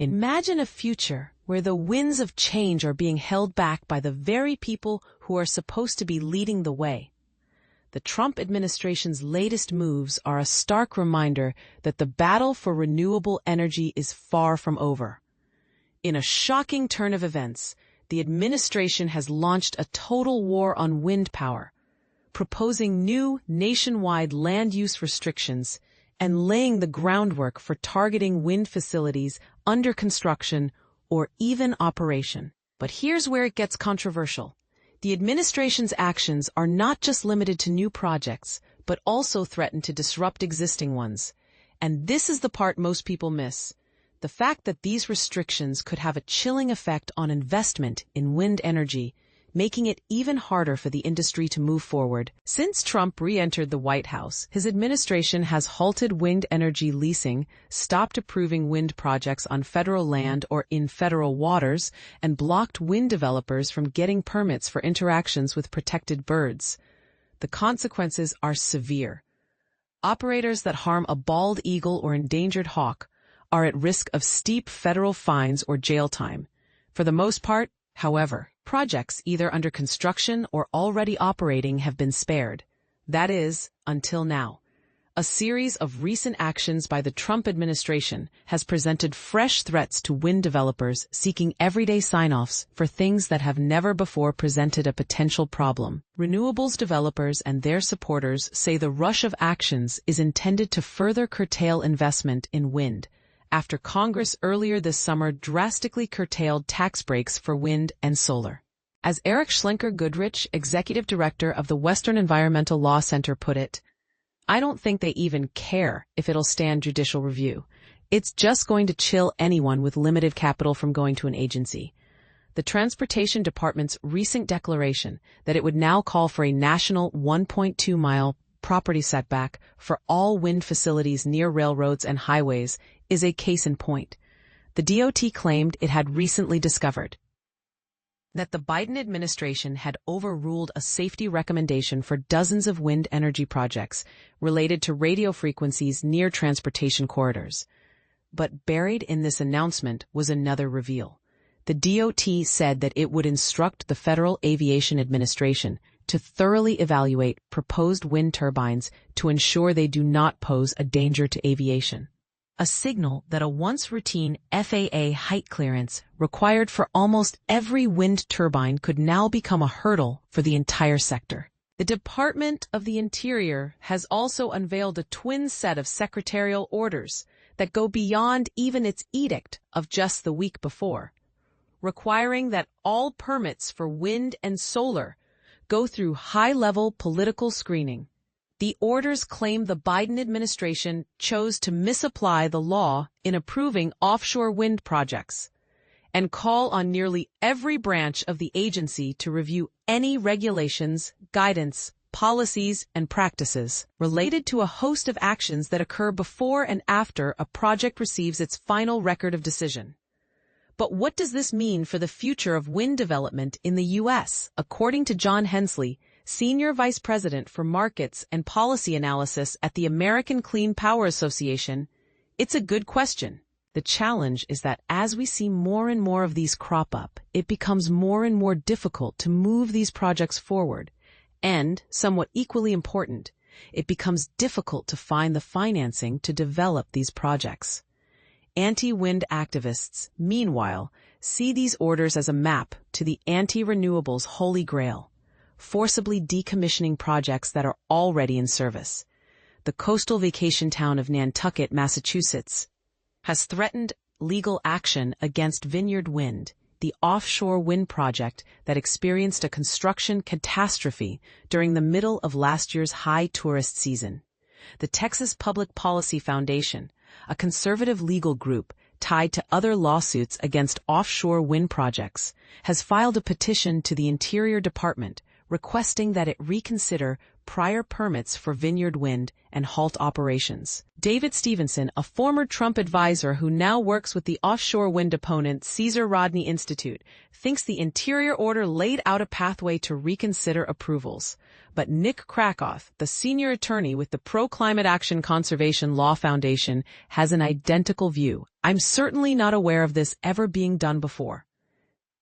Imagine a future where the winds of change are being held back by the very people who are supposed to be leading the way. The Trump administration's latest moves are a stark reminder that the battle for renewable energy is far from over. In a shocking turn of events, the administration has launched a total war on wind power, proposing new nationwide land use restrictions and laying the groundwork for targeting wind facilities under construction or even operation. But here's where it gets controversial. The administration's actions are not just limited to new projects, but also threaten to disrupt existing ones. And this is the part most people miss. The fact that these restrictions could have a chilling effect on investment in wind energy, making it even harder for the industry to move forward. Since Trump re-entered the White House, his administration has halted wind energy leasing, stopped approving wind projects on federal land or in federal waters, and blocked wind developers from getting permits for interactions with protected birds. The consequences are severe. Operators that harm a bald eagle or endangered hawk are at risk of steep federal fines or jail time. For the most part, however, projects either under construction or already operating have been spared. That is, until now. A series of recent actions by the Trump administration has presented fresh threats to wind developers seeking everyday sign-offs for things that have never before presented a potential problem. Renewables developers and their supporters say the rush of actions is intended to further curtail investment in wind, after Congress earlier this summer drastically curtailed tax breaks for wind and solar. As Eric Schlenker-Goodrich, executive director of the Western Environmental Law Center, put it, "I don't think they even care if it'll stand judicial review. It's just going to chill anyone with limited capital from going to an agency." The Transportation Department's recent declaration that it would now call for a national 1.2-mile property setback for all wind facilities near railroads and highways is a case in point. The DOT claimed it had recently discovered that the Biden administration had overruled a safety recommendation for dozens of wind energy projects related to radio frequencies near transportation corridors. But buried in this announcement was another reveal. The DOT said that it would instruct the Federal Aviation Administration to thoroughly evaluate proposed wind turbines to ensure they do not pose a danger to aviation. A signal that a once routine FAA height clearance required for almost every wind turbine could now become a hurdle for the entire sector. The Department of the Interior has also unveiled a twin set of secretarial orders that go beyond even its edict of just the week before, requiring that all permits for wind and solar go through high-level political screening. The orders claim the Biden administration chose to misapply the law in approving offshore wind projects and call on nearly every branch of the agency to review any regulations, guidance, policies, and practices related to a host of actions that occur before and after a project receives its final record of decision. But what does this mean for the future of wind development in the U.S.? According to John Hensley, Senior Vice President for Markets and Policy Analysis at the American Clean Power Association, it's a good question. The challenge is that as we see more and more of these crop up, it becomes more and more difficult to move these projects forward. And, somewhat equally important, it becomes difficult to find the financing to develop these projects. Anti-wind activists, meanwhile, see these orders as a map to the anti-renewables holy grail, forcibly decommissioning projects that are already in service. The coastal vacation town of Nantucket, Massachusetts, has threatened legal action against Vineyard Wind, the offshore wind project that experienced a construction catastrophe during the middle of last year's high tourist season. The Texas Public Policy Foundation, a conservative legal group tied to other lawsuits against offshore wind projects, has filed a petition to the Interior Department requesting that it reconsider prior permits for Vineyard Wind and halt operations. David Stevenson, a former Trump advisor who now works with the offshore wind opponent Caesar Rodney Institute, thinks the interior order laid out a pathway to reconsider approvals. But Nick Krakoth, the senior attorney with the Pro-Climate Action Conservation Law Foundation, has an identical view. I'm certainly not aware of this ever being done before.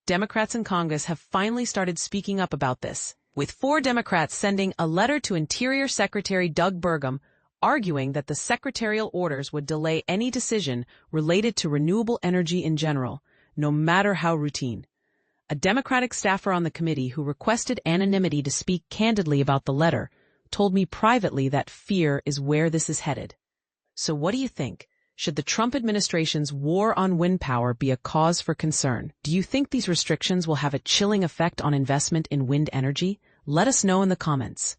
Democrats in Congress have finally started speaking up about this, with 4 Democrats sending a letter to Interior Secretary Doug Burgum arguing that the secretarial orders would delay any decision related to renewable energy in general, no matter how routine. A Democratic staffer on the committee who requested anonymity to speak candidly about the letter told me privately that fear is where this is headed. So what do you think? Should the Trump administration's war on wind power be a cause for concern? Do you think these restrictions will have a chilling effect on investment in wind energy? Let us know in the comments.